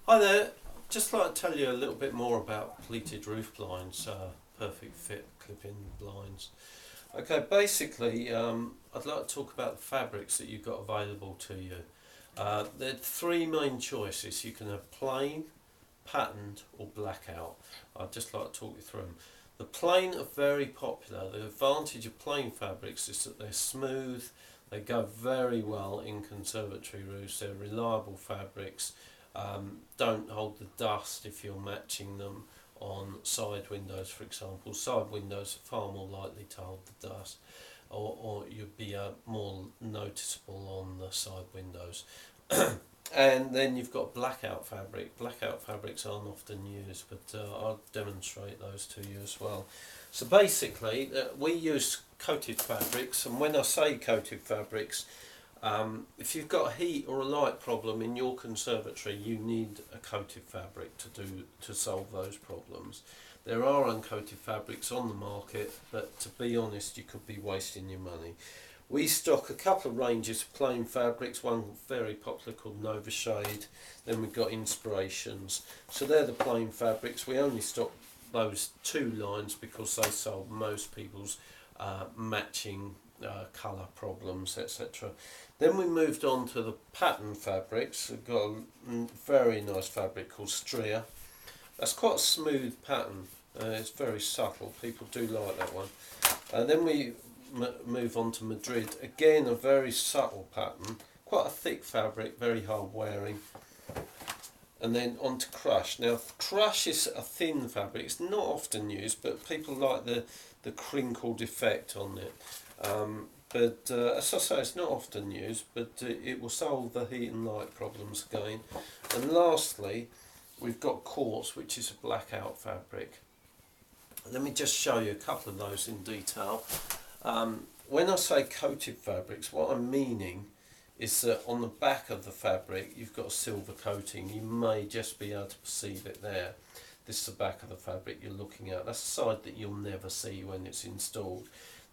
Hi there, just like to tell you a little bit more about pleated roof blinds, perfect fit clip-in blinds. Okay, basically I'd like to talk about the fabrics that you've got available to you. There are three main choices. You can have plain, patterned or blackout. I'd just like to talk you through them. The plain are very popular. The advantage of plain fabrics is that they're smooth, they go very well in conservatory roofs, they're reliable fabrics. Don't hold the dust if you're matching them on side windows, for example. Side windows are far more likely to hold the dust, or you'd be more noticeable on the side windows. And then you've got blackout fabric. Blackout fabrics aren't often used, but I'll demonstrate those to you as well. So basically, we use coated fabrics, and when I say coated fabrics, if you've got a heat or a light problem in your conservatory, you need a coated fabric to solve those problems. There are uncoated fabrics on the market, but to be honest, you could be wasting your money. We stock a couple of ranges of plain fabrics, one very popular called Nova Shade, then we've got Inspirations. So they're the plain fabrics. We only stock those two lines because they solve most people's matching colour problems, etc. Then we moved on to the pattern fabrics. We've got a very nice fabric called Stria. That's quite a smooth pattern. It's very subtle. People do like that one. And then we move on to Madrid. Again, a very subtle pattern. Quite a thick fabric, very hard wearing. And then on to Crush. Now, Crush is a thin fabric. It's not often used, but people like the crinkled effect on it. But as I say, it's not often used, but it will solve the heat and light problems again. And lastly, we've got Quartz, which is a blackout fabric. Let me just show you a couple of those in detail. When I say coated fabrics, what I'm meaning is that on the back of the fabric you've got a silver coating. You may just be able to perceive it there. This is the back of the fabric you're looking at. That's the side that you'll never see when it's installed.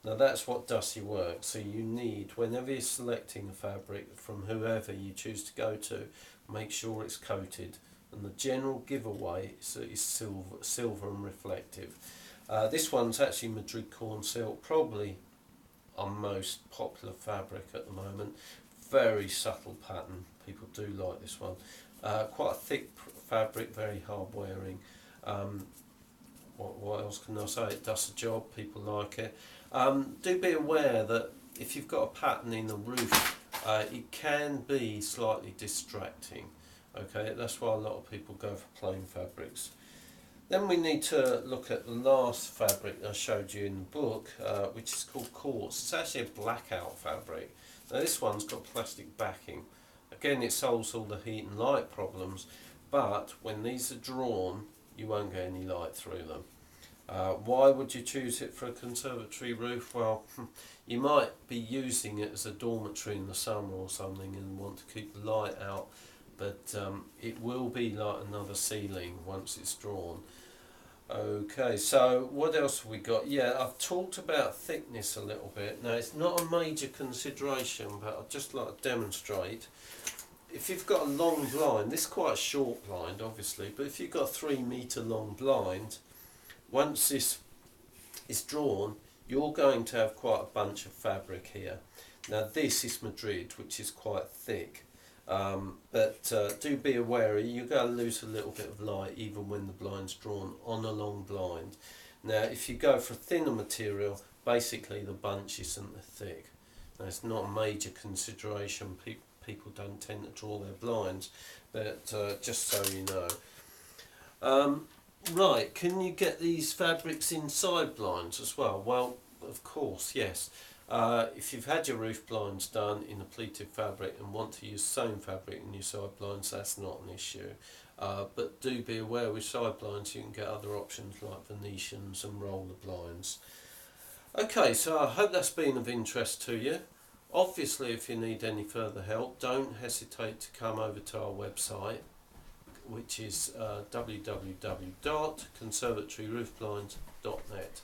Now that's what does your work. So you need, whenever you're selecting a fabric from whoever you choose to go to, make sure it's coated. And the general giveaway is that it's silver and reflective. This one's actually Madrid corn silk, probably our most popular fabric at the moment. Very subtle pattern. People do like this one. Quite a thick fabric, very hard wearing. What else can I say? It does the job. People like it. Do be aware that if you've got a pattern in the roof, it can be slightly distracting. Okay, that's why a lot of people go for plain fabrics. Then we need to look at the last fabric I showed you in the book, which is called Quartz. It's actually a blackout fabric. Now this one's got plastic backing. Again, it solves all the heat and light problems, but when these are drawn, you won't get any light through them. Why would you choose it for a conservatory roof? Well, you might be using it as a dormitory in the summer or something and want to keep the light out, but it will be like another ceiling once it's drawn. Okay, so what else have we got? Yeah, I've talked about thickness a little bit. Now, it's not a major consideration, but I'd just like to demonstrate. If you've got a long blind, this is quite a short blind, obviously, but if you've got a 3 metre long blind, once this is drawn, you're going to have quite a bunch of fabric here. Now, this is Madrid, which is quite thick. But do be aware, you're going to lose a little bit of light even when the blind's drawn on a long blind. Now if you go for a thinner material, basically the bunch isn't as thick. Now it's not a major consideration. People don't tend to draw their blinds, but just so you know. Right, can you get these fabrics inside blinds as well? Well, of course, yes. If you've had your roof blinds done in a pleated fabric and want to use the same fabric in your side blinds, that's not an issue. But do be aware with side blinds you can get other options like Venetians and roller blinds. Okay, so I hope that's been of interest to you. Obviously, if you need any further help, don't hesitate to come over to our website, which is www.conservatoryroofblinds.net.